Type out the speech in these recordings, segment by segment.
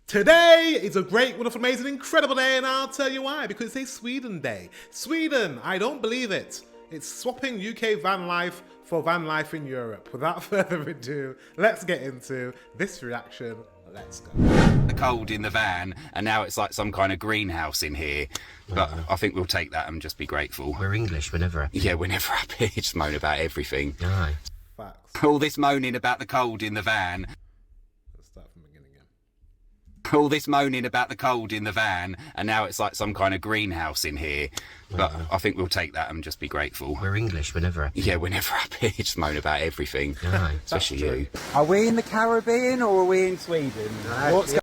Today is a great, wonderful, amazing, incredible day, and I'll tell you why. Because it's a Sweden day. Sweden, I don't believe it. It's swapping UK van life for van life in Europe. Without further ado, let's get into this reaction. Let's go. The cold in the van, and now it's like some kind of greenhouse in here. But I think we'll take that and just be grateful. We're English, we're never happy. Yeah, we're never happy. Just moan about everything. Aye. Facts. All this moaning about the cold in the van. Let's start from the beginning again. All this moaning about the cold in the van, and now it's like some kind of greenhouse in here. But I think we'll take that and just be grateful. We're English, we're never happy. Yeah, we're never happy. Just moan about everything. Aye. Especially you. Are we in the Caribbean or are we in Sweden? What's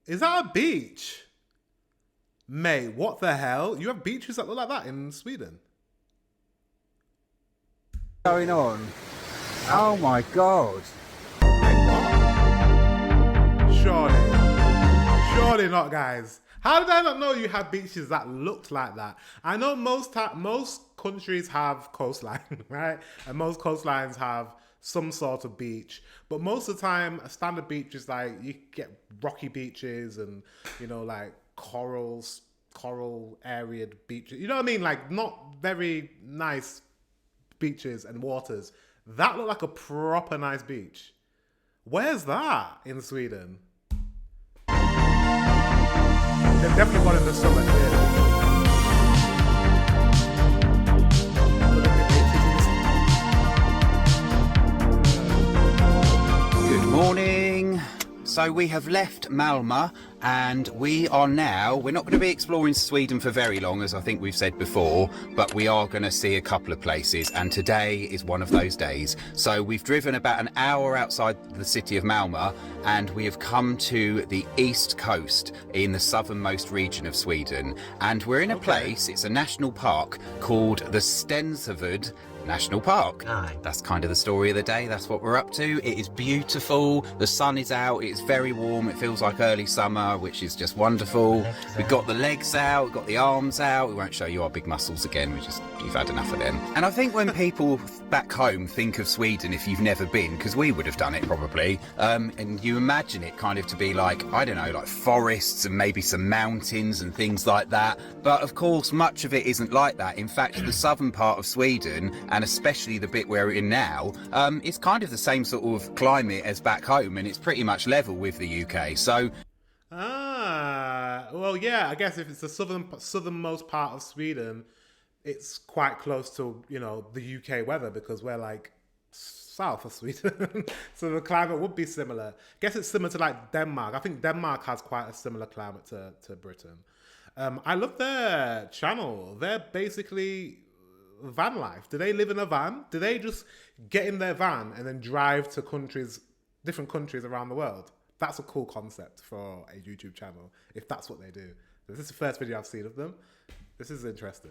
Is that a beach? Mate, what the hell? You have beaches that look like that in Sweden? going on? Oh my god. Surely not, guys. How did I not know you had beaches that looked like that? I know most countries have coastline, right? And most coastlines have some sort of beach. But most of the time, a standard beach is like, you get rocky beaches and, you know, like coral areaed beaches. You know what I mean? Like, not very nice beaches and waters. That looked like a proper nice beach. Where's that in Sweden? They've definitely got in the summer here. Good morning. So we have left Malmö and we're not going to be exploring Sweden for very long, as I think we've said before, but we are going to see a couple of places, and today is one of those days. So we've driven about an hour outside the city of Malmö and we have come to the east coast in the southernmost region of Sweden, and we're in a place, it's a national park called the Stensöved National Park. Aye. That's kind of the story of the day. That's what we're up to. It is beautiful. The sun is out. It's very warm. It feels like early summer, which is just wonderful. We've got the legs out. We've got the arms out. We won't show you our big muscles again. You've had enough of them. And I think when people back home think of Sweden, if you've never been, because we would have done it probably, and you imagine it kind of to be like, I don't know, like forests and maybe some mountains and things like that. But of course, much of it isn't like that. In fact, the southern part of Sweden, and especially the bit we're in now, it's kind of the same sort of climate as back home, and it's pretty much level with the UK. So, well, yeah, I guess if it's the southernmost part of Sweden, it's quite close to, you know, the UK weather, because we're like south of Sweden. So the climate would be similar. I guess it's similar to like Denmark. I think Denmark has quite a similar climate to Britain. I love their channel. They're basically van life. Do they live in a van? Do they just get in their van and then drive to different countries around the world? That's a cool concept for a YouTube channel, if that's what they do. This is the first video I've seen of them. This is interesting.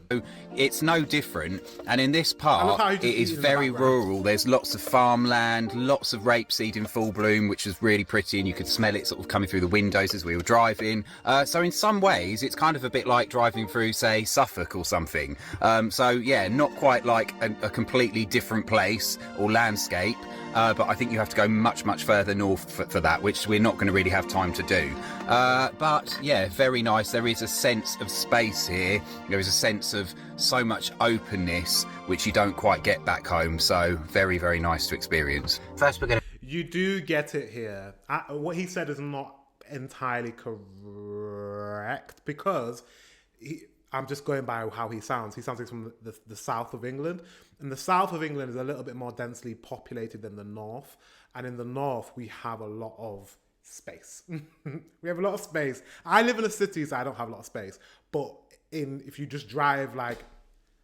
it's no different, and in this part it is very rural. There's lots of farmland, lots of rapeseed in full bloom, which is really pretty, and you could smell it sort of coming through the windows as we were driving. So in some ways it's kind of a bit like driving through, say, Suffolk or something. So yeah, not quite like a completely different place or landscape, but I think you have to go much further north for that, which we're not going to really have time to do. But yeah, very nice. There is a sense of space here. There is a sense of so much openness, which you don't quite get back home. So very nice to experience. First we're going to... You do get it here. What he said is not entirely correct, because I'm just going by how he sounds. He sounds like from the south of England. And the south of England is a little bit more densely populated than the north. And in the north, we have a lot of space. We have a lot of space. I live in a city, so I don't have a lot of space. But if you just drive like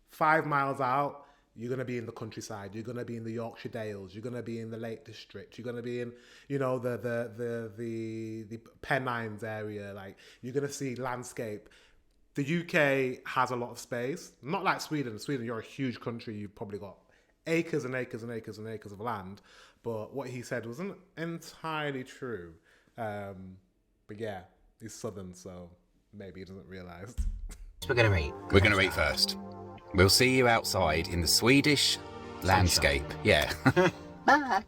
5 miles out, you're going to be in the countryside. You're going to be in the Yorkshire Dales. You're going to be in the Lake District. You're going to be in, you know, the Pennines area. Like, you're going to see landscape. The UK has a lot of space. Not like Sweden. Sweden, you're a huge country. You've probably got acres and acres and acres and acres of land. But what he said wasn't entirely true. But yeah, he's southern, so maybe he doesn't realise. We're going to eat. We're going to eat first. We'll see you outside in the Swedish landscape. Yeah. Bye.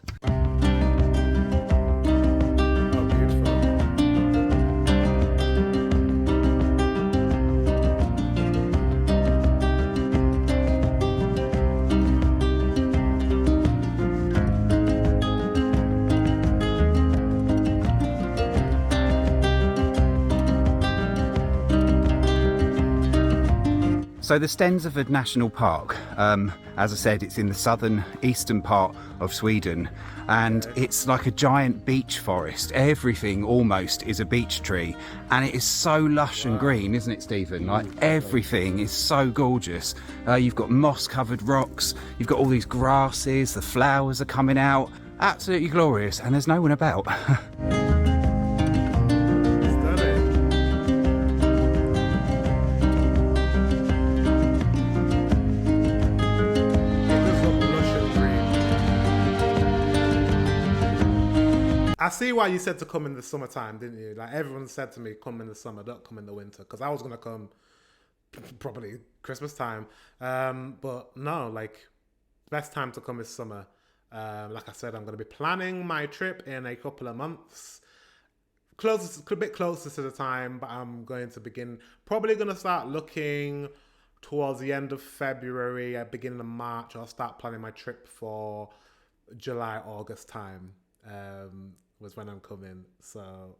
So the Stenseford National Park, as I said, it's in the southern eastern part of Sweden, and it's like a giant beech forest. Everything almost is a beech tree, and it is so lush and green, isn't it, Stephen? Like everything is so gorgeous. You've got moss-covered rocks, you've got all these grasses, the flowers are coming out. Absolutely glorious, and there's no one about. I see why you said to come in the summertime, didn't you? Like everyone said to me, come in the summer, don't come in the winter, because I was gonna come probably Christmas time. But no, like best time to come is summer. Like I said, I'm gonna be planning my trip in a couple of months, a bit closer to the time. But I'm going to probably gonna start looking towards the end of February, beginning of March. I'll start planning my trip for July, August time. Was when I'm coming. So,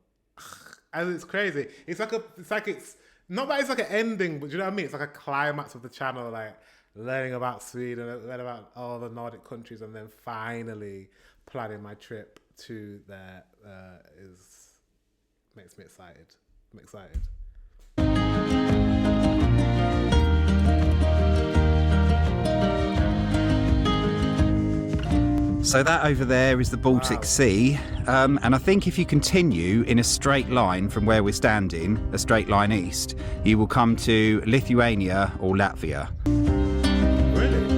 and it's crazy. It's like it's not that it's like an ending, but you know what I mean? It's like a climax of the channel, like learning about Sweden, learning about all the Nordic countries, and then finally planning my trip to there makes me excited. I'm excited. So that over there is the Baltic Sea, and I think if you continue in a straight line from where we're standing, a straight line east, you will come to Lithuania or Latvia. Really?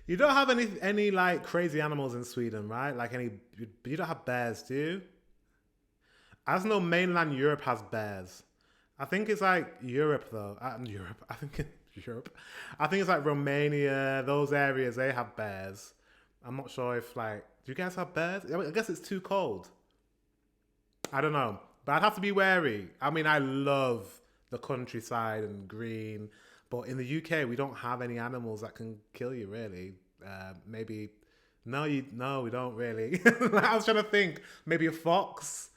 You don't have any like crazy animals in Sweden, right? Like you don't have bears, do you? I just know mainland Europe has bears. I think it's like Europe though. I think Europe. I think it's like Romania, those areas, they have bears. I'm not sure if like, do you guys have bears? I guess it's too cold. I don't know, but I'd have to be wary. I mean, I love the countryside and green, but in the UK, we don't have any animals that can kill you, really. Maybe, no, we don't really. I was trying to think, maybe a fox.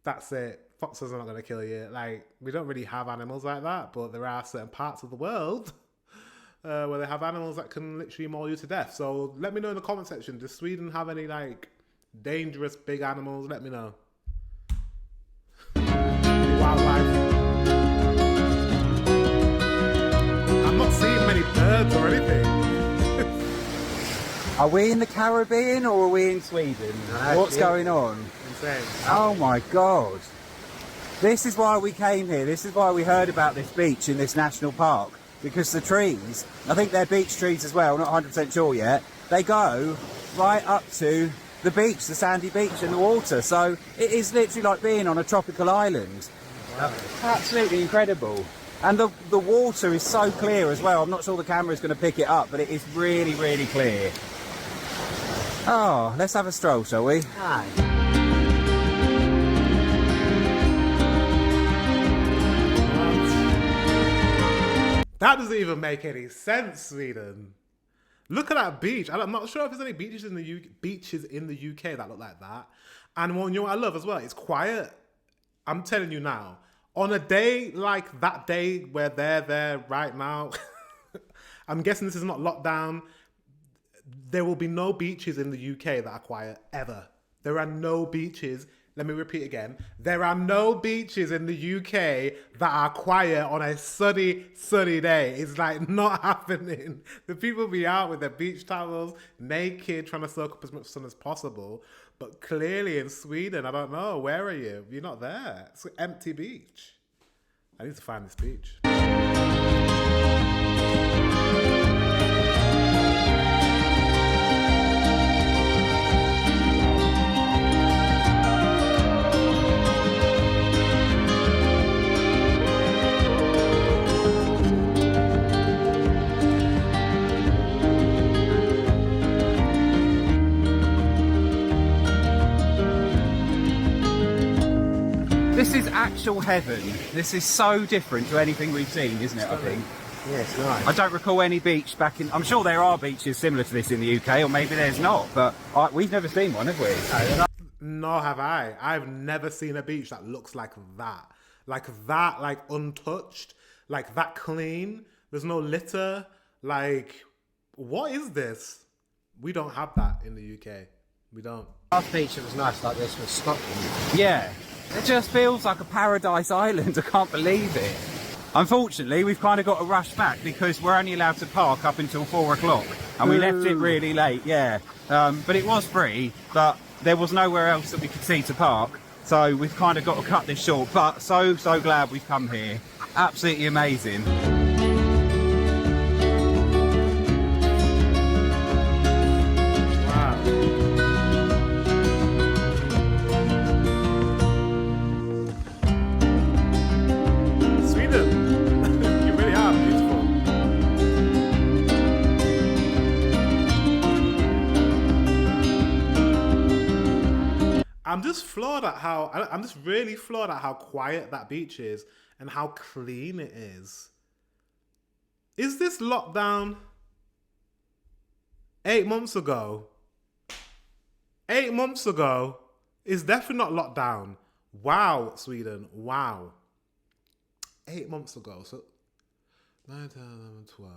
That's it. Foxes are not going to kill you. Like, we don't really have animals like that, but there are certain parts of the world where they have animals that can literally maul you to death. So let me know in the comment section. Does Sweden have any, like, dangerous big animals? Let me know. Any wildlife? I'm not seeing many birds or anything. Are we in the Caribbean or are we in Sweden? What's going on? Insane. Oh my God. This is why we came here. This is why we heard about this beach in this national park. Because the trees, I think they're beech trees as well, not 100% sure yet, they go right up to the beach, the sandy beach and the water. So it is literally like being on a tropical island. Wow. Absolutely incredible. And the water is so clear as well. I'm not sure the camera is going to pick it up, but it is really, really clear. Oh, let's have a stroll, shall we? Aye. That doesn't even make any sense, Sweden. Look at that beach. I'm not sure if there's any beaches in the UK that look like that. And you know what I love as well? It's quiet. I'm telling you now. On a day like that day where they're there right now, I'm guessing this is not lockdown. There will be no beaches in the UK that are quiet, ever. There are no beaches. Let me repeat again. There are no beaches in the UK that are quiet on a sunny day. It's like not happening. The people be out with their beach towels, naked, trying to soak up as much sun as possible. But clearly in Sweden, I don't know. Where are you? You're not there. It's an empty beach. I need to find this beach. This is actual heaven. This is so different to anything we've seen, isn't it, I think? Yeah, it's nice. I don't recall any beach back in... I'm sure there are beaches similar to this in the UK, or maybe there's not, but we've never seen one, have we? No, have I. I've never seen a beach that looks like that. Like that, like untouched, like that clean. There's no litter. Like, what is this? We don't have that in the UK. We don't. Last beach that was nice like this was Scotland. Yeah. It just feels like a paradise island. I can't believe it. Unfortunately, we've kind of got to rush back because we're only allowed to park up until 4 o'clock. And we left it really late, yeah. But it was free, but there was nowhere else that we could see to park. So we've kind of got to cut this short. But so glad we've come here. Absolutely amazing. I'm just really floored at how quiet that beach is and how clean it is. Is this lockdown 8 months ago? 8 months ago is definitely not lockdown. Wow, Sweden. Wow. 8 months ago. So 9, 10, 11, 12.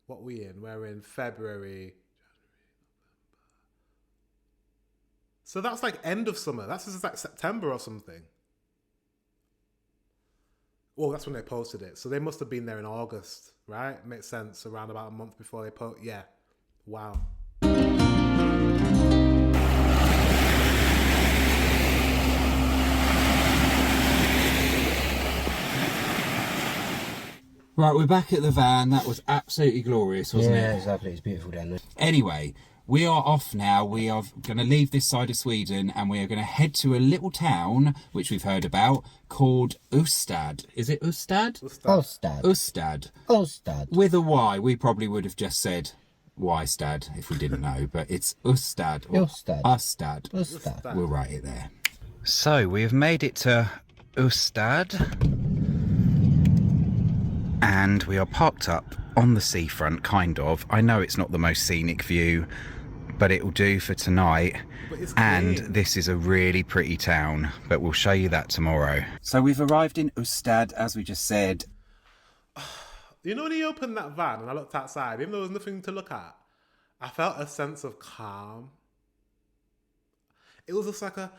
What we in? We're in February. So that's like end of summer. That's just like September or something. Well, that's when they posted it. So they must have been there in August, right? Makes sense. Around about a month before they posted. Yeah. Wow. Right, we're back at the van. That was absolutely glorious, wasn't Yeah, it? it's lovely. It's beautiful down there. Anyway, we are off now. We are going to leave this side of Sweden and we are going to head to a little town, which we've heard about, called Ystad. Is it Ystad? Ystad. Ystad. Ystad. With a Y. We probably would have just said Ystad if we didn't know, but it's Ystad. Ystad. Ystad. Ystad. We'll write it there. So we have made it to Ystad. And we are parked up on the seafront, kind of. I know it's not the most scenic view, but it'll do for tonight. And this is a really pretty town, but we'll show you that tomorrow. So we've arrived in Ystad, as we just said. You know when he opened that van and I looked outside, even though there was nothing to look at, I felt a sense of calm. It was just like a...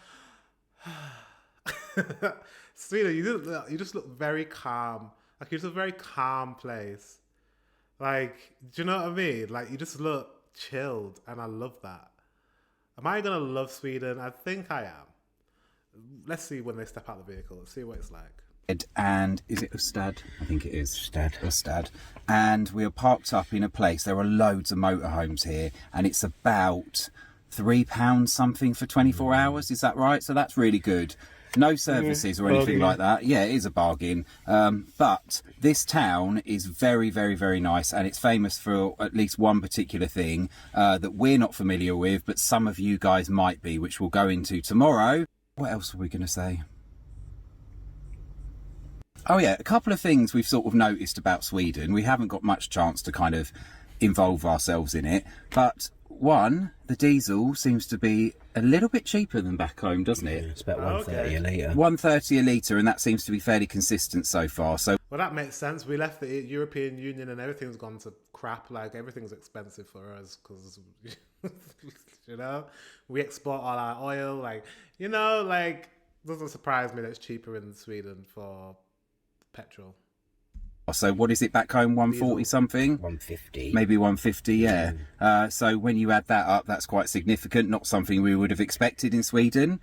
Sweetie, you just look very calm. Like, it's a very calm place. Like, do you know what I mean? Like, you just look chilled, and I love that. Am I going to love Sweden? I think I am. Let's see when they step out of the vehicle. Let's see what it's like. And is it Ystad? I think it is. Ystad. And we are parked up in a place. There are loads of motorhomes here, and it's about £3 something for 24 hours. Is that right? So that's really good. No services or anything like that. Yeah, it is a bargain. But this town is very, very, very nice. And it's famous for at least one particular thing that we're not familiar with, but some of you guys might be, which we'll go into tomorrow. What else were we going to say? Oh, yeah, a couple of things we've sort of noticed about Sweden. We haven't got much chance to kind of involve ourselves in it. But one, the diesel seems to be a little bit cheaper than back home, doesn't it? It's about 130 a litre. 130 a litre, and that seems to be fairly consistent so far. So, well, that makes sense. We left the European Union and everything's gone to crap. Like, everything's expensive for us because, you know, we export all our oil. Like, you know, like, doesn't surprise me that it's cheaper in Sweden for petrol. So what is it back home? 140 something? 150. Maybe 150, yeah. So when you add that up, that's quite significant. Not something we would have expected in Sweden.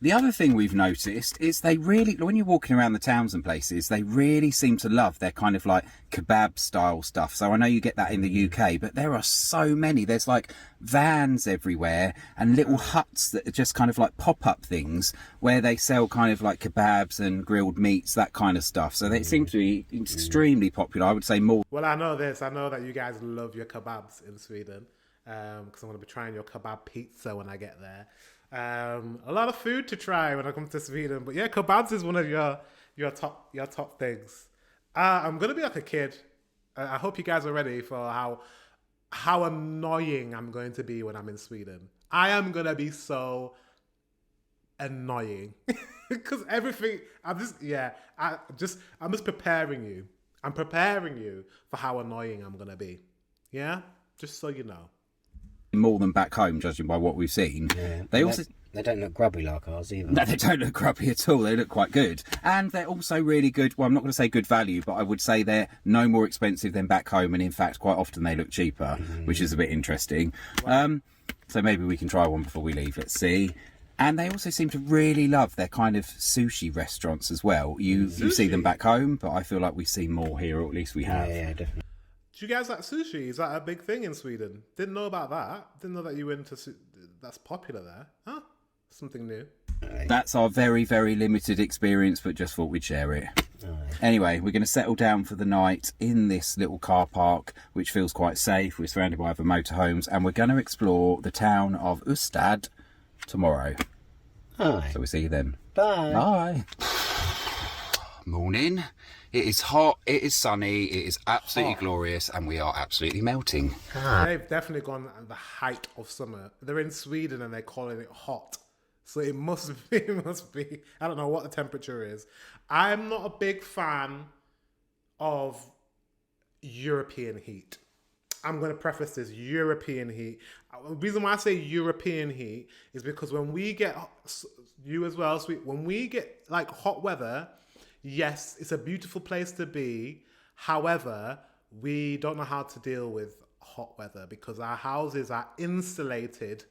The other thing we've noticed is they really, when you're walking around the towns and places, they really seem to love their kind of like kebab style stuff. So I know you get that in the UK, but there are so many. There's like vans everywhere and little huts that are just kind of like pop-up things where they sell kind of like kebabs and grilled meats, that kind of stuff. So they seem to be extremely popular. I would say more. Well, I know this. I know that you guys love your kebabs in Sweden because I'm going to be trying your kebab pizza when I get there. A lot of food to try when I come to Sweden. But yeah, kebabs is one of your top things. I'm gonna be like a kid. I hope you guys are ready for how annoying I'm going to be when I'm in Sweden. I am gonna be so annoying because everything. I'm just preparing you. I'm preparing you for how annoying I'm gonna be. Yeah, just so you know. More than back home, judging by what we've seen. Yeah. They don't look grubby like ours either. No, they don't look grubby at all. They look quite good. And they're also really good. Well, I'm not going to say good value, but I would say they're no more expensive than back home. And in fact, quite often they look cheaper, which is a bit interesting. Wow. So maybe we can try one before we leave. Let's see. And they also seem to really love their kind of sushi restaurants as well. You see them back home, but I feel like we see more here, or at least we have. Yeah, definitely. Do you guys like sushi? Is that a big thing in Sweden? Didn't know about that. Didn't know that you were into that's popular there. Huh? Something new. That's our very, very limited experience, but just thought we'd share it. Anyway, we're going to settle down for the night in this little car park, which feels quite safe. We're surrounded by other motorhomes, and we're going to explore the town of Ystad tomorrow. Hi. So we'll see you then. Bye. Bye. Morning. It is hot, it is sunny, it is absolutely glorious, and we are absolutely melting. They've definitely gone at the height of summer. They're in Sweden and they're calling it hot. So it must be, I don't know what the temperature is. I'm not a big fan of European heat. I'm going to preface this, European heat. The reason why I say European heat is because when we get, you as well, sweet, when we get like hot weather, yes, it's a beautiful place to be. However, we don't know how to deal with hot weather because our houses are insulated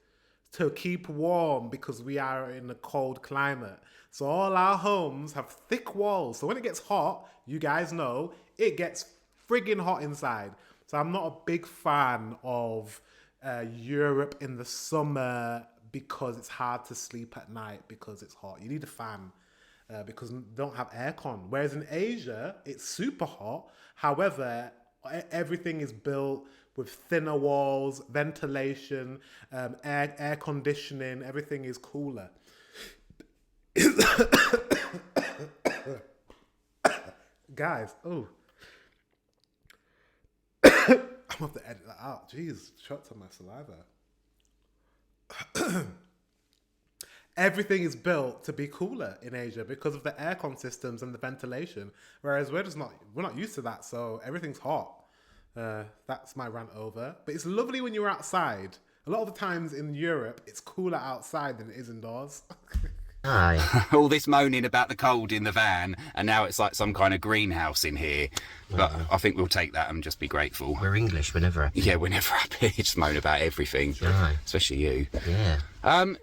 to keep warm because we are in a cold climate. So all our homes have thick walls. So when it gets hot, you guys know, it gets friggin' hot inside. So I'm not a big fan of Europe in the summer because it's hard to sleep at night because it's hot. You need a fan. Because they don't have aircon. Whereas in Asia, it's super hot. However, everything is built with thinner walls, ventilation, air conditioning. Everything is cooler. Guys, oh. I'm going to have to edit that out. Jeez, choked on my saliva. Everything is built to be cooler in Asia because of the aircon systems and the ventilation, whereas we're not used to that, so everything's hot. That's my rant over. But it's lovely when you're outside. A lot of the times in Europe, it's cooler outside than it is indoors. Hi. All this moaning about the cold in the van, and now it's like some kind of greenhouse in here. But I think we'll take that and just be grateful. We're English, we're never happy. Yeah, we're never happy. Just moan about everything. Right. Especially you. Yeah.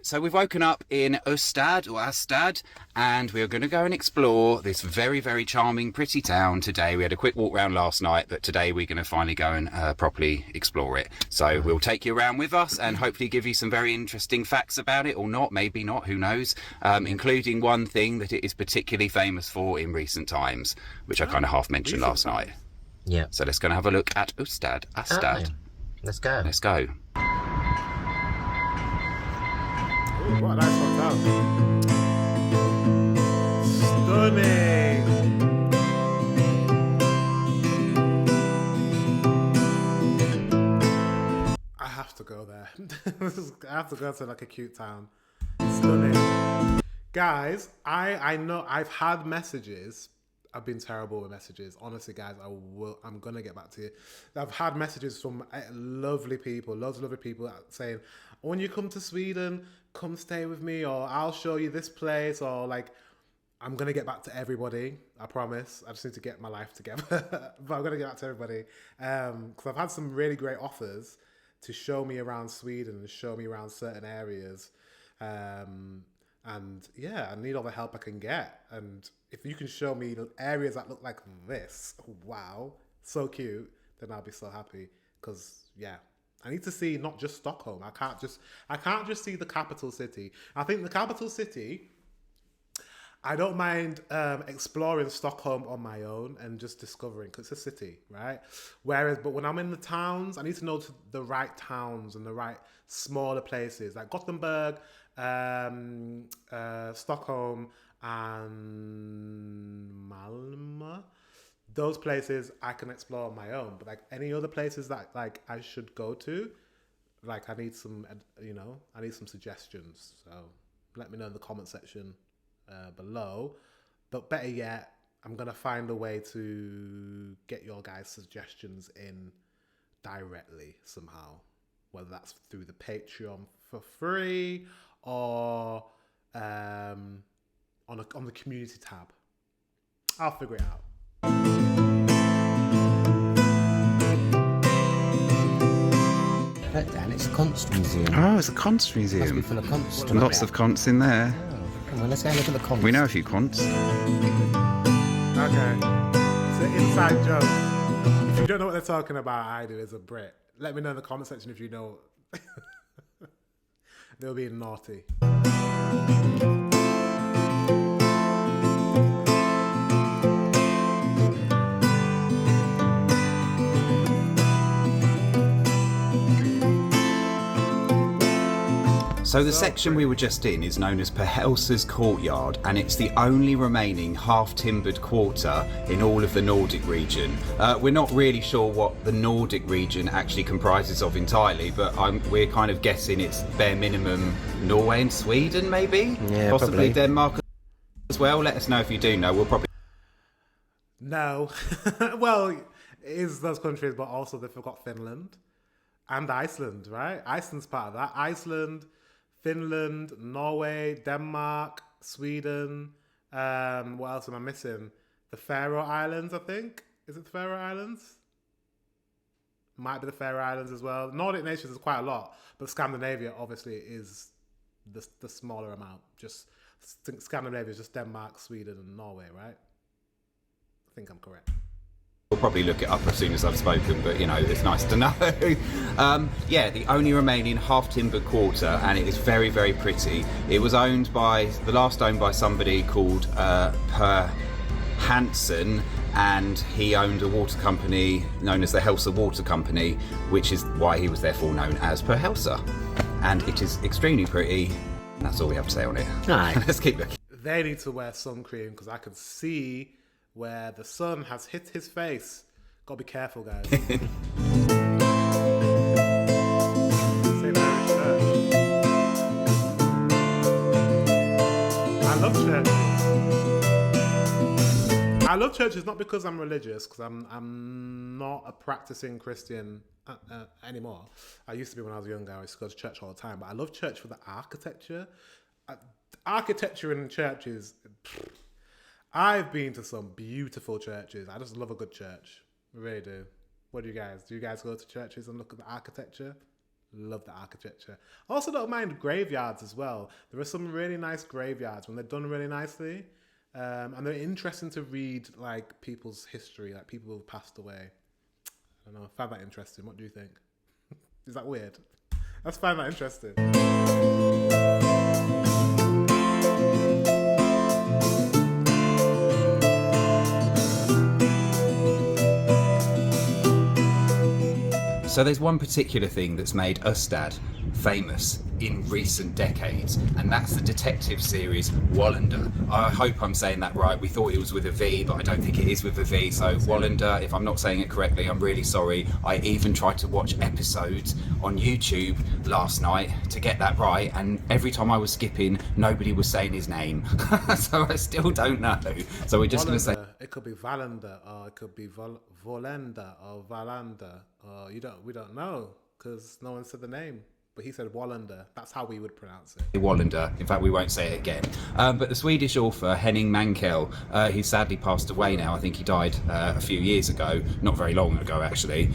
So we've woken up in Ystad, and we are going to go and explore this very, very charming, pretty town today. We had a quick walk around last night, but today we're going to finally go and properly explore it. So we'll take you around with us and hopefully give you some very interesting facts about it, or not, maybe not, who knows, including one thing that it is particularly famous for in recent times, which I kind of half mentioned last night. Yeah. So let's go and have a look at Ystad. Let's go. Let's go. Ooh, what a nice hotel. Stunning. I have to go there. I have to go to like a cute town. Stunning. Guys, I know I've had messages. I've been terrible with messages. Honestly, guys, I'm going to get back to you. I've had messages from lovely people, loads of lovely people saying, when you come to Sweden, come stay with me, or I'll show you this place, or like, I'm going to get back to everybody. I promise. I just need to get my life together. But I'm going to get back to everybody. Because I've had some really great offers to show me around Sweden and show me around certain areas. And yeah, I need all the help I can get. And if you can show me areas that look like this, wow, so cute, then I'll be so happy. Because yeah, I need to see not just Stockholm. I can't just see the capital city. I think the capital city, I don't mind exploring Stockholm on my own and just discovering, because it's a city, right? But when I'm in the towns, I need to know the right towns and the right smaller places, like Gothenburg, Stockholm, and Malmö. Those places I can explore on my own, but like any other places that like I should go to, like I need some suggestions. So let me know in the comment section below. But better yet, I'm gonna find a way to get your guys' suggestions in directly somehow, whether that's through the Patreon for free or on the community tab. I'll figure it out. Look, Dan, it's a conch museum. Oh, it's a conch Must be museum. full of conch. Lots of conchs in there. Oh, come on, let's go and look at the conch. We know a few conchs. Okay. It's an inside joke. If you don't know what they're talking about, I do as a Brit. Let me know in the comment section if you know. They'll be naughty. So the section we were just in is known as Perhelsa's Courtyard, and it's the only remaining half-timbered quarter in all of the Nordic region. We're not really sure what the Nordic region actually comprises of entirely, but we're kind of guessing it's bare minimum Norway and Sweden, maybe? Yeah, possibly probably. Denmark as well. Let us know if you do know. We'll probably... No. Well, it is those countries, but also they forgot Finland and Iceland, right? Iceland's part of that. Iceland, Finland, Norway, Denmark, Sweden. What else am I missing? The Faroe Islands, I think. Is it the Faroe Islands? Might be the Faroe Islands as well. Nordic nations is quite a lot, but Scandinavia obviously is the smaller amount. Just Scandinavia is just Denmark, Sweden, and Norway, right? I think I'm correct. We'll probably look it up as soon as I've spoken, but you know, it's nice to know. Yeah, the only remaining half-timbered quarter, and it is very, very pretty. It was the last owned by somebody called Per Hansen, and he owned a water company known as the Helsa Water Company, which is why he was therefore known as Per Helsa. And it is extremely pretty, and that's all we have to say on it. Aye. Let's keep looking. They need to wear sun cream because I can see where the sun has hit his face. Gotta be careful, guys. St. Mary's Church. I love churches. I love churches not because I'm religious, because I'm not a practicing Christian anymore. I used to be when I was younger. I used to go to church all the time. But I love church for the architecture. Architecture in churches... I've been to some beautiful churches. I just love a good church. I really do. What do you guys? Do you guys go to churches and look at the architecture? Love the architecture. I also don't mind graveyards as well. There are some really nice graveyards when they're done really nicely. And they're interesting to read, like, people's history, like people who've passed away. I don't know. I find that interesting. What do you think? Is that weird? I just find that interesting. So there's one particular thing that's made Ystad famous in recent decades, and that's the detective series Wallander. I hope I'm saying that right. We thought it was with a V, but I don't think it is with a V. So Wallander, if I'm not saying it correctly, I'm really sorry. I even tried to watch episodes on YouTube last night to get that right, and every time I was skipping, nobody was saying his name. So I still don't know. So we're just going to say... It could be Valander, or it could be Volenda, or Valander, or we don't know, because no one said the name. But he said Wallander. That's how we would pronounce it. Wallander. In fact, we won't say it again. But the Swedish author Henning Mankell, he sadly passed away now. I think he died a few years ago, not very long ago actually.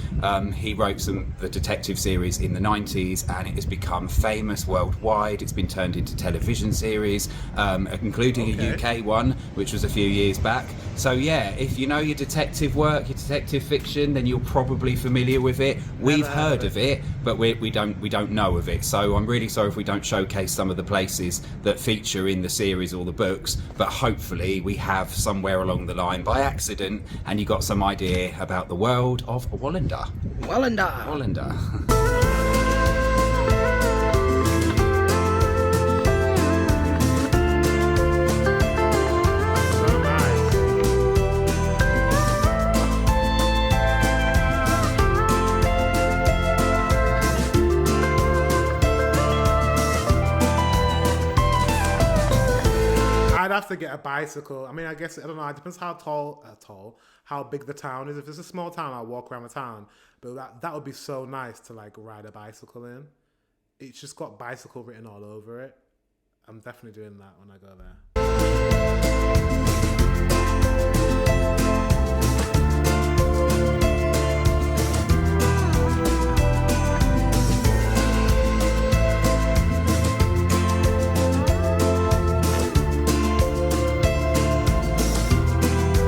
He wrote the detective series in the 90s, and it has become famous worldwide. It's been turned into television series, including a UK one, which was a few years back. So yeah, if you know your detective work, your detective fiction, then you're probably familiar with it. We've heard of it, but we don't know know of it. So I'm really sorry if we don't showcase some of the places that feature in the series or the books, but hopefully we have somewhere along the line by accident and you got some idea about the world of Wallander. Wallander. I'd have to get a bicycle. I mean, I guess, I don't know, it depends how how big the town is. If it's a small town, I'll walk around the town. But that would be so nice to like ride a bicycle in. It's just got bicycle written all over it. I'm definitely doing that when I go there.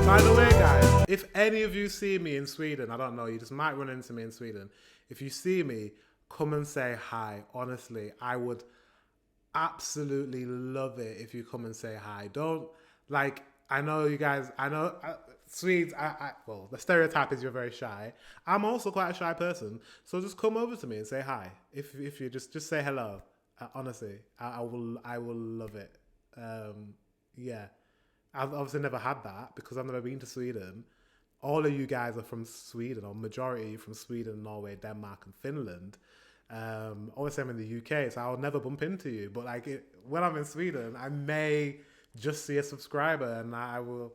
By the way, guys, if any of you see me in Sweden, I don't know, you just might run into me in Sweden. If you see me, come and say hi. Honestly, I would absolutely love it if you come and say hi. Don't, like, I know you guys, Swedes, well, the stereotype is you're very shy. I'm also quite a shy person. So just come over to me and say hi. If you just say hello. Honestly, I will love it. Yeah. I've obviously never had that because I've never been to Sweden. All of you guys are from Sweden, or majority of you from Sweden, Norway, Denmark, and Finland. Obviously, I'm in the UK, so I'll never bump into you. But like when I'm in Sweden, I may just see a subscriber, and I will,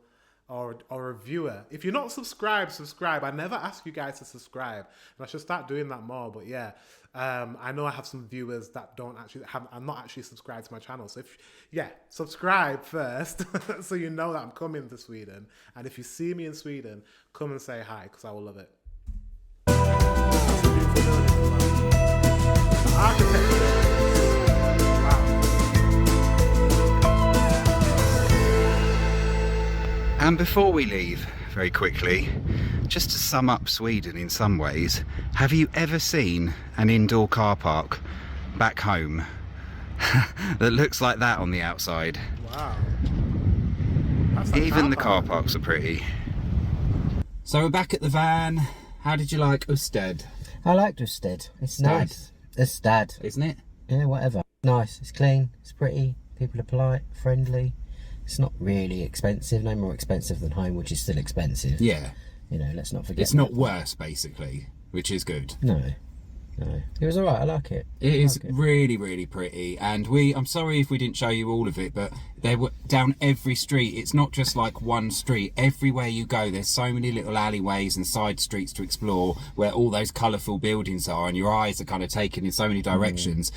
or a viewer. If you're not subscribed, subscribe. I never ask you guys to subscribe, and I should start doing that more. But yeah, I know I have some viewers that I'm not actually subscribed to my channel. So subscribe first so you know that I'm coming to Sweden. And if you see me in Sweden, come and say hi because I will love it. Architecture. And before we leave, very quickly, just to sum up Sweden in some ways, have you ever seen an indoor car park back home that looks like that on the outside? Wow. Even the car parks are pretty. So we're back at the van. How did you like Usted? I liked Usted. It's nice. Ystad. Isn't it? Yeah, whatever. Nice. It's clean. It's pretty. People are polite, friendly. It's not really expensive. No more expensive than home, which is still expensive. Yeah. You know, let's not forget. It's not worse, basically, which is good. No. It was alright. I like it. It is really, really pretty. And I'm sorry if we didn't show you all of it, but they were down every street. It's not just like one street. Everywhere you go, there's so many little alleyways and side streets to explore where all those colourful buildings are, and your eyes are kind of taken in so many directions.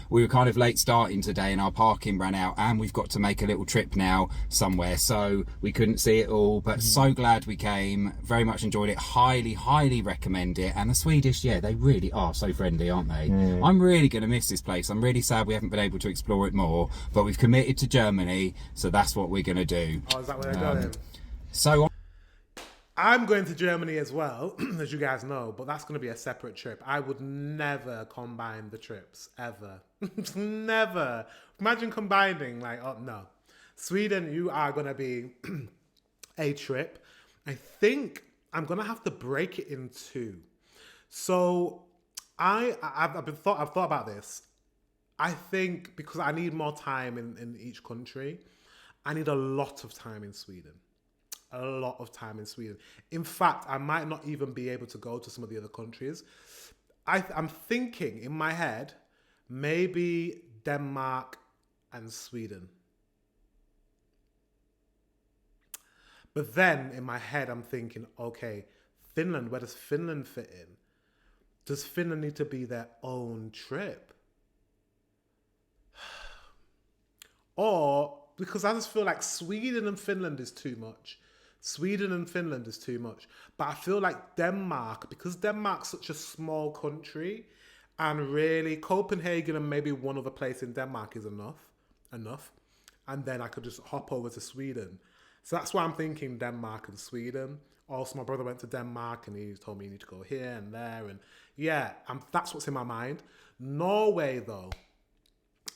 We were kind of late starting today and our parking ran out, and we've got to make a little trip now somewhere, so we couldn't see it all, but so glad we came. Very much enjoyed it. Highly, highly recommend it. And the Swedish, yeah, they really are so friendly, aren't they? I'm really going to miss this place. I'm really sad we haven't been able to explore it more, but we've committed to Germany, so that's what we're going to do. Oh, is that where they're going? So I'm going to Germany as well, as you guys know, but that's going to be a separate trip. I would never combine the trips, ever. Never. Imagine combining, like, oh no. Sweden, you are going to be a trip. I think I'm going to have to break it in two. So I've thought about this. I think because I need more time in each country, I need a lot of time in Sweden. A lot of time in Sweden. In fact, I might not even be able to go to some of the other countries. I'm thinking in my head, maybe Denmark and Sweden. But then in my head, I'm thinking, okay, Finland, where does Finland fit in? Does Finland need to be their own trip? Or, because I just feel like Sweden and Finland is too much. Sweden and Finland is too much. But I feel like Denmark, because Denmark's such a small country, and really Copenhagen and maybe one other place in Denmark is enough. And then I could just hop over to Sweden. So that's why I'm thinking Denmark and Sweden. Also, my brother went to Denmark and he told me you need to go here and there. And Yeah, that's what's in my mind. Norway though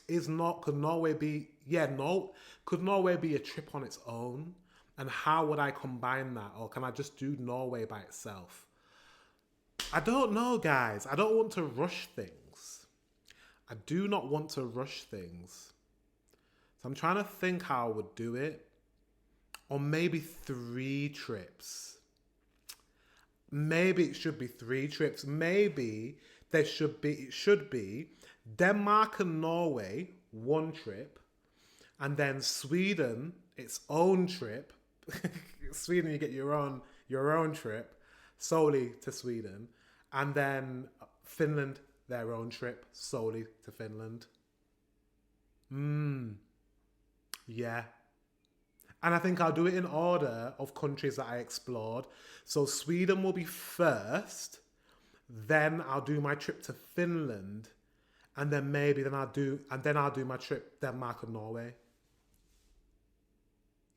is not. Could Norway be? Yeah, no. Could Norway be a trip on its own? And how would I combine that? Or can I just do Norway by itself? I don't know, guys. I don't want to rush things. I do not want to rush things. So I'm trying to think how I would do it. Or maybe 3 trips. Maybe it should be 3 trips. Maybe it should be Denmark and Norway, 1 trip. And then Sweden, its own trip. Sweden, you get your own trip solely to Sweden. And then Finland, their own trip solely to Finland. Yeah. And I think I'll do it in order of countries that I explored. So Sweden will be first. Then I'll do my trip to Finland. And then I'll do my trip Denmark and Norway.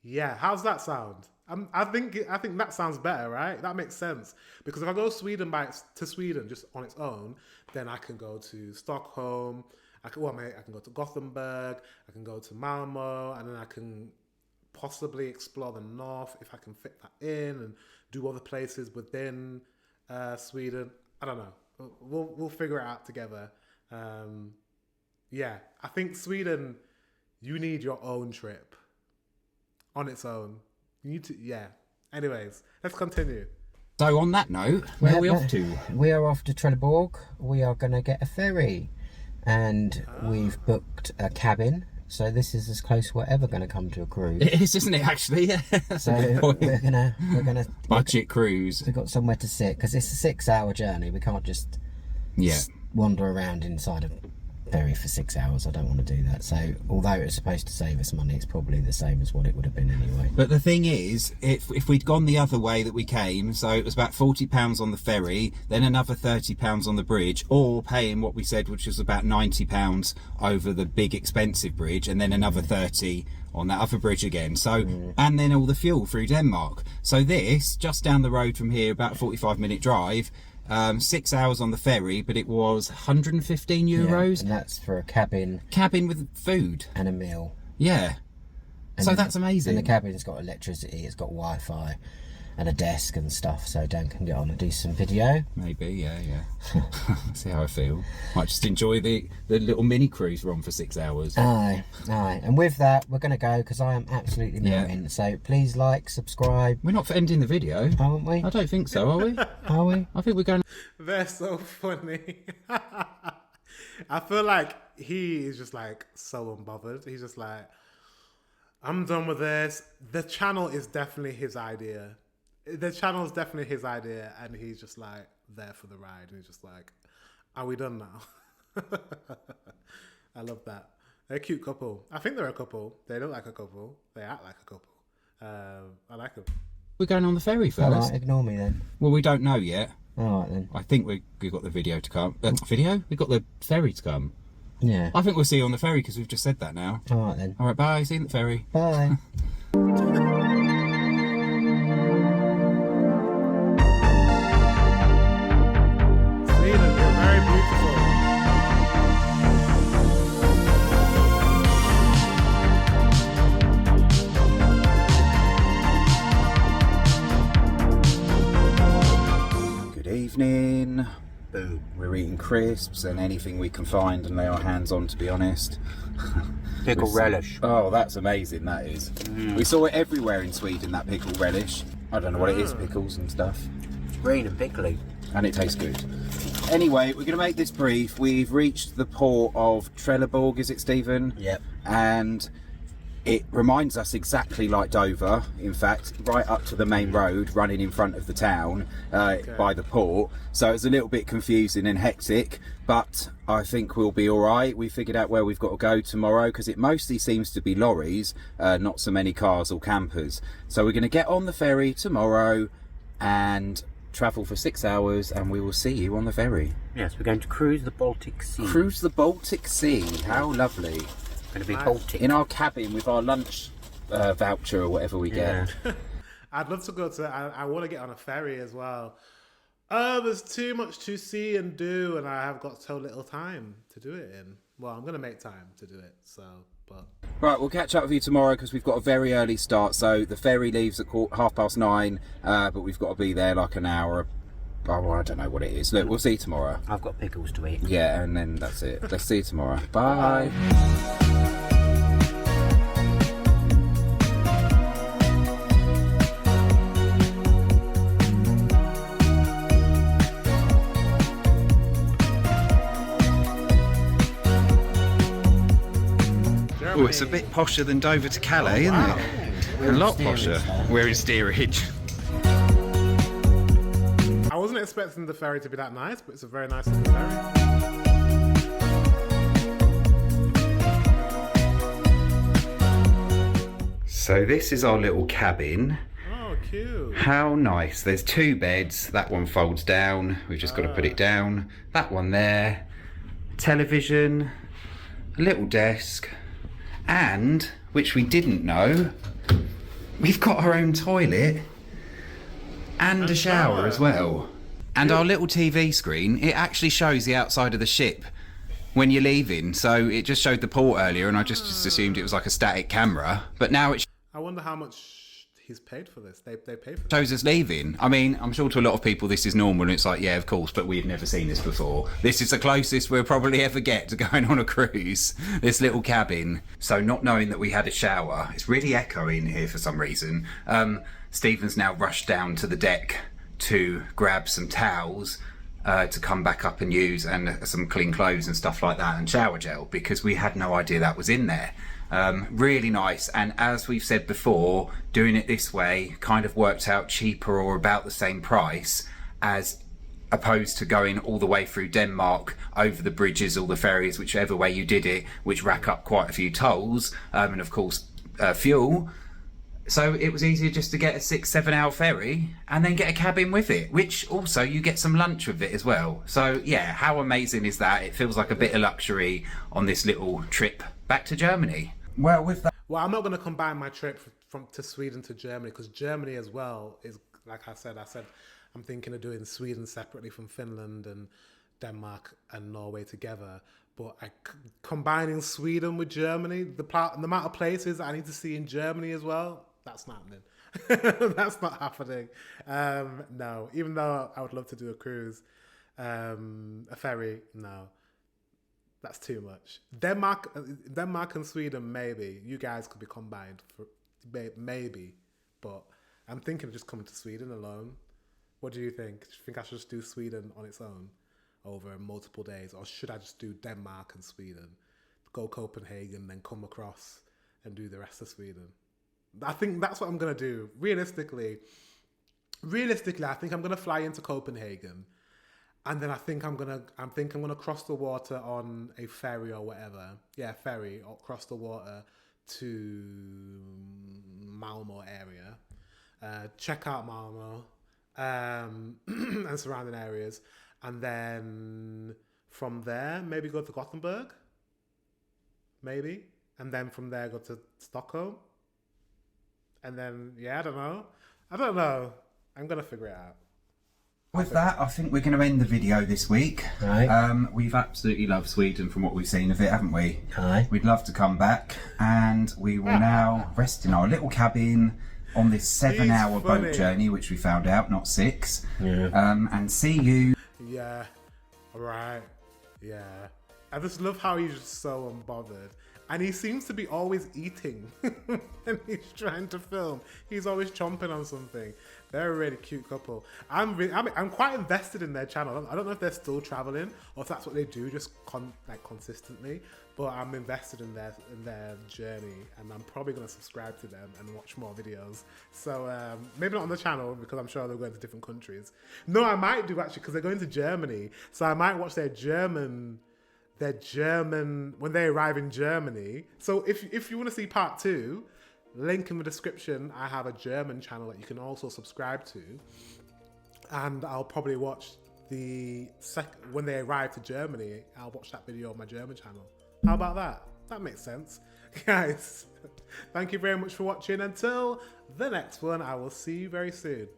Yeah, how's that sound? I think that sounds better, right? That makes sense. Because if I go to Sweden just on its own, then I can go to Stockholm. I can go to Gothenburg. I can go to Malmo, and then I can possibly explore the north if I can fit that in and do other places within Sweden. I don't know. We'll figure it out together. Yeah, I think Sweden, you need your own trip on its own. You need to, yeah. Anyways, let's continue. So on that note, where are we off to? We are off to Trelleborg. We are going to get a ferry, and we've booked a cabin. So this is as close we're ever going to come to a cruise. It is, isn't it? Actually, yeah. So we're gonna budget cruise. We've got somewhere to sit because it's a 6-hour journey. We can't just wander around inside a ferry for 6 hours. I don't want to do that. So although it's supposed to save us money, it's probably the same as what it would have been anyway. But the thing is, if we'd gone the other way that we came, so it was about £40 on the ferry, then another £30 on the bridge, or paying what we said, which was about £90 over the big expensive bridge, and then another 30 on that other bridge again. So and then all the fuel through Denmark. So this, just down the road from here, about a 45-minute drive, 6 hours on the ferry, but it was 115 euros. Yeah, and that's for a cabin with food and a meal. Yeah. And so that's amazing. And the cabin's got electricity, it's got Wi-Fi and a desk and stuff, so Dan can get on and do some video. Maybe, yeah. See how I feel. Might just enjoy the little mini cruise we're on for 6 hours. Aye. And with that, we're going to go because I am absolutely melting. So please like, subscribe. We're not ending the video, aren't we? I don't think so, are we? Are we? I think we're going. They're so funny. I feel like he is just like so unbothered. He's just like, I'm done with this. The channel is definitely his idea. The channel is definitely his idea, and he's just like there for the ride. And he's just like, are we done now? I love that. They're a cute couple. I think they're a couple. They look like a couple. They act like a couple. I like them. We're going on the ferry first. All right, ignore me then. Well, we don't know yet. All right then. I think we've got the video to come. Video? We've got the ferry to come. Yeah. I think we'll see you on the ferry because we've just said that now. All right then. All right, bye. See you on the ferry. Bye. Sweden, you're very beautiful. Good evening. Boom. We're eating crisps and anything we can find and lay our hands on, to be honest. Pickle relish. Oh, that's amazing, that is. We saw it everywhere in Sweden, that pickle relish. I don't know what it is, pickles and stuff. It's green and pickly. And it tastes good. Anyway, we're going to make this brief. We've reached the port of Trelleborg, is it, Stephen? Yep. And it reminds us exactly like Dover, in fact, right up to the main road running in front of the town by the port. So it's a little bit confusing and hectic, but I think we'll be all right. We figured out where we've got to go tomorrow because it mostly seems to be lorries, not so many cars or campers. So we're going to get on the ferry tomorrow and travel for 6 hours, and we will see you on the ferry. Yes, we're going to cruise the Baltic Sea. Cruise the Baltic Sea. How lovely. Going to be Baltic. In our cabin with our lunch voucher or whatever we get. I'd love to go to. I want to get on a ferry as well. There's too much to see and do, and I have got so little time to do it in. Well, I'm gonna make time to do it. So, but Right, we'll catch up with you tomorrow because we've got a very early start. So the ferry leaves at 9:30, but we've got to be there like an hour. Oh, I don't know what it is. Look, we'll see you tomorrow. I've got pickles to eat. Yeah, and then that's it. Let's see you tomorrow. Bye. Oh, it's a bit posher than Dover to Calais, isn't it? A lot posher. We're in steerage. I wasn't expecting the ferry to be that nice, but it's a very nice little ferry. So this is our little cabin. Oh, cute. How nice. There's 2 beds. That one folds down. We've just got to put it down. That one there. Television. A little desk. And, which we didn't know, we've got our own toilet and a shower as well. And our little TV screen, it actually shows the outside of the ship when you're leaving. So it just showed the port earlier, and I just assumed it was like a static camera. But now it I wonder how much he's paid for this. They paid for this. shows us leaving. I mean, I'm sure to a lot of people this is normal, and it's like, yeah, of course, but we've never seen this before. This is the closest we'll probably ever get to going on a cruise, this little cabin. So not knowing that we had a shower, it's really echoing here for some reason. Stephen's now rushed down to the deck to grab some towels to come back up and use, and some clean clothes and stuff like that, and shower gel, because we had no idea that was in there. Really nice, and as we've said before, doing it this way kind of worked out cheaper or about the same price as opposed to going all the way through Denmark over the bridges or the ferries, whichever way you did it, which rack up quite a few tolls, and of course fuel. So it was easier just to get a 6-7 hour ferry and then get a cabin with it, which also you get some lunch with it as well. So yeah, how amazing is that? It feels like a bit of luxury on this little trip back to Germany. Well, with that, Well, I'm not going to combine my trip to Sweden to Germany, because Germany as well is, like I said, I'm thinking of doing Sweden separately from Finland and Denmark and Norway together. But combining Sweden with Germany, the amount of places I need to see in Germany as well, that's not happening. That's not happening. No, even though I would love to do a cruise, a ferry, no. That's too much. Denmark and Sweden, maybe. You guys could be combined for maybe, but I'm thinking of just coming to Sweden alone. What do you think? Do you think I should just do Sweden on its own over multiple days, or should I just do Denmark and Sweden, go Copenhagen, then come across and do the rest of Sweden? I think that's what I'm gonna do. Realistically, I think I'm gonna fly into Copenhagen. And then I think I'm gonna cross the water on a ferry or whatever. Yeah, ferry, or cross the water to Malmo area. Check out Malmo and surrounding areas. And then from there, maybe go to Gothenburg. Maybe. And then from there, go to Stockholm. And then, yeah, I don't know. I'm gonna figure it out. with that, I think we're going to end the video this week. Right. We've absolutely loved Sweden from what we've seen of it, haven't we? Aye. We'd love to come back, and we will now rest in our little cabin on this 7-hour boat journey, which we found out, not 6. Yeah. And see you. Yeah, right. Yeah. I just love how he's just so unbothered. And he seems to be always eating when he's trying to film. He's always chomping on something. They're a really cute couple. I'm quite invested in their channel. I don't know if they're still traveling or if that's what they do, just consistently. But I'm invested in their journey, and I'm probably going to subscribe to them and watch more videos. So maybe not on the channel, because I'm sure they're going to different countries. No, I might do actually, because they're going to Germany. So I might watch their German when they arrive in Germany. So if you want to see part 2, link in the description. I have a German channel that you can also subscribe to, and I'll probably watch when they arrive to Germany. I'll watch that video on my German channel. How about that? That makes sense. Guys, thank you very much for watching. Until the next one, I will see you very soon.